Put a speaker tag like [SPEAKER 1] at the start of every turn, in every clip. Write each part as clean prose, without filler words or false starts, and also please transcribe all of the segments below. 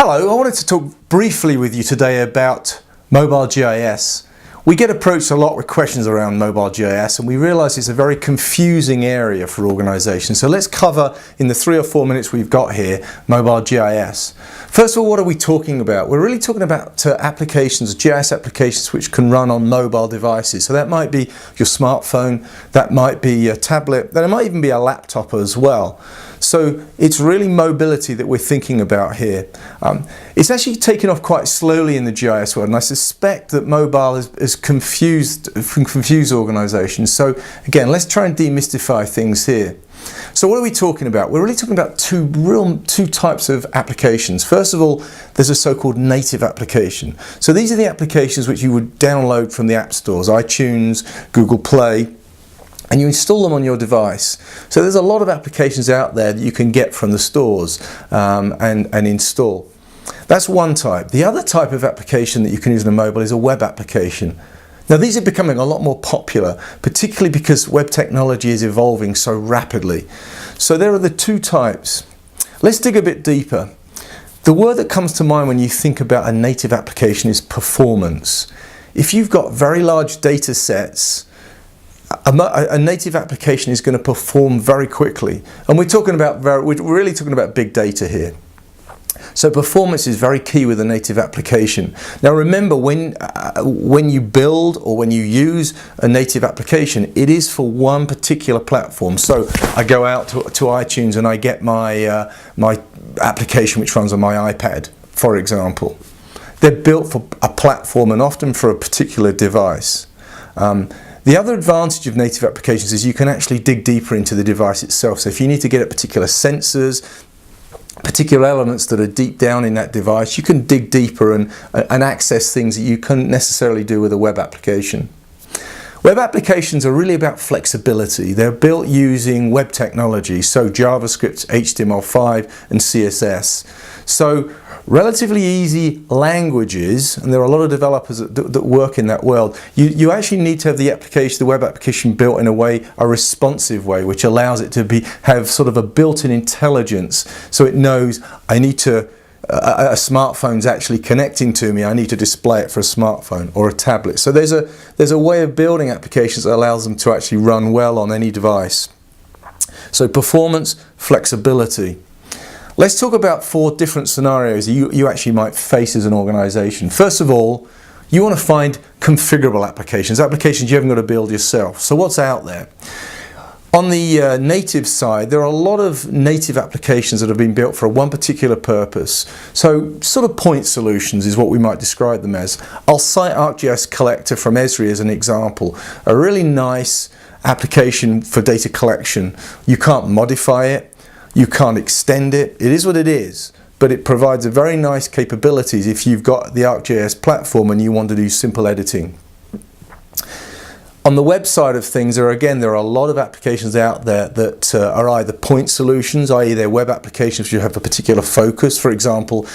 [SPEAKER 1] Hello, I wanted to talk briefly with you today about mobile GIS. We get approached a lot with questions around mobile GIS, and we realise it's a very confusing area for organisations. So let's cover, in the 3 or 4 minutes we've got here, mobile GIS. First of all, what are we talking about? We're really talking about applications, GIS applications which can run on mobile devices. So that might be your smartphone, that might be your tablet, that might even be a laptop as well. So it's really mobility that we're thinking about here. It's actually taken off quite slowly in the GIS world, and I suspect that mobile is confused organisations. So again, let's try and demystify things here. So what are we talking about? We're really talking about two types of applications. First of all, there's a so-called native application. So these are the applications which you would download from the app stores, iTunes, Google Play, and you install them on your device. So there's a lot of applications out there that you can get from the stores and install. That's one type. The other type of application that you can use on a mobile is a web application. Now these are becoming a lot more popular, particularly because web technology is evolving so rapidly. So there are the two types. Let's dig a bit deeper. The word that comes to mind when you think about a native application is performance. If you've got very large data sets, a native application is going to perform very quickly, and we're really talking about big data here. So performance is very key with a native application. Now remember, when you build or when you use a native application, it is for one particular platform. So I go out to iTunes and I get my my application which runs on my iPad, for example. They're built for a platform and often for a particular device. The other advantage of native applications is you can actually dig deeper into the device itself. So if you need to get at particular sensors, particular elements that are deep down in that device, you can dig deeper and access things that you couldn't necessarily do with a web application. Web applications are really about flexibility. They're built using web technology, so JavaScript, HTML5 and CSS. So relatively easy languages, and there are a lot of developers that work in that world. You actually need to have the web application built in a responsive way, which allows it to have sort of a built-in intelligence, so it knows I need to, a smartphone's actually connecting to me, I need to display it for a smartphone or a tablet. So there's a way of building applications that allows them to actually run well on any device. So performance, flexibility. Let's talk about 4 different scenarios you actually might face as an organisation. First of all, you want to find configurable applications you haven't got to build yourself. So what's out there? On the native side, there are a lot of native applications that have been built for one particular purpose. So sort of point solutions is what we might describe them as. I'll cite ArcGIS Collector from Esri as an example. A really nice application for data collection. You can't modify it. You can't extend it. It is what it is, but it provides a very nice capabilities if you've got the ArcGIS platform and you want to do simple editing. On the web side of things, there are a lot of applications out there that are either point solutions, i.e. they're web applications which have a particular focus. For example,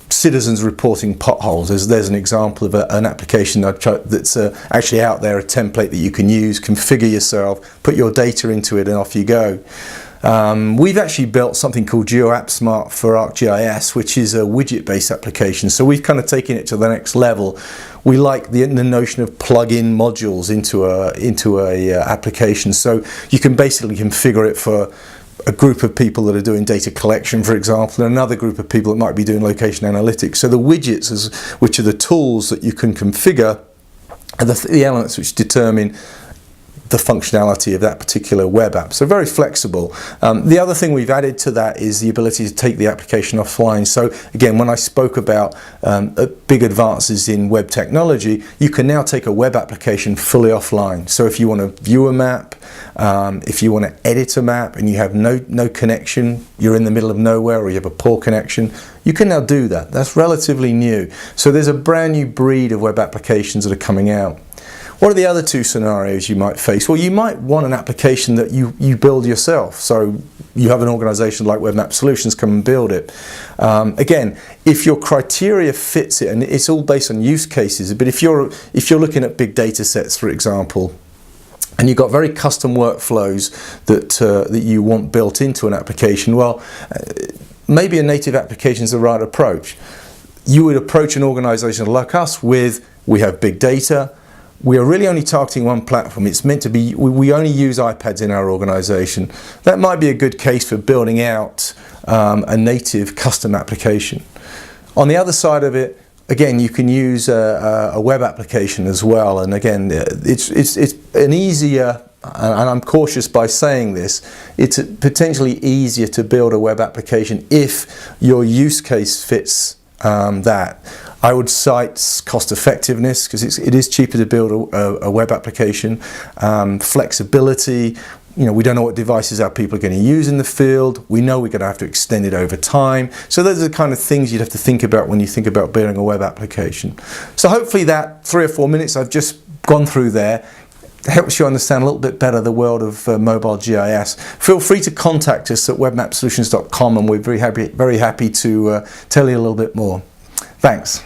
[SPEAKER 1] citizens reporting potholes. There's an example of an application that's actually out there, a template that you can use, configure yourself, put your data into it and off you go. We've actually built something called GeoAppSmart for ArcGIS, which is a widget-based application. So we've kind of taken it to the next level. We like the notion of plug-in modules into a application. So you can basically configure it for a group of people that are doing data collection, for example, and another group of people that might be doing location analytics. So the widgets, which are the tools that you can configure, are the elements which determine the functionality of that particular web app. So very flexible. The other thing we've added to that is the ability to take the application offline. So again, when I spoke about big advances in web technology, you can now take a web application fully offline. So if you want to view a map, if you want to edit a map and you have no connection, you're in the middle of nowhere or you have a poor connection, you can now do that. That's relatively new. So there's a brand new breed of web applications that are coming out. What are the other 2 scenarios you might face? Well, you might want an application that you build yourself. So you have an organisation like Web Map Solutions come and build it. Again, if your criteria fits it, and it's all based on use cases, but if you're looking at big data sets, for example, and you've got very custom workflows that you want built into an application, well, maybe a native application is the right approach. You would approach an organization like us with, we have big data, we are really only targeting one platform. It's meant to be, we only use iPads in our organization. That might be a good case for building out a native custom application. On the other side of it, again, you can use a web application as well. And again, it's an easier, and I'm cautious by saying this, it's potentially easier to build a web application if your use case fits that. I would cite cost effectiveness, because it is cheaper to build a web application. Flexibility, we don't know what devices our people are going to use in the field. We know we're going to have to extend it over time. So those are the kind of things you'd have to think about when you think about building a web application. So hopefully that 3 or 4 minutes I've just gone through there helps you understand a little bit better the world of mobile GIS. Feel free to contact us at webmapsolutions.com, and we're very happy to tell you a little bit more. Thanks.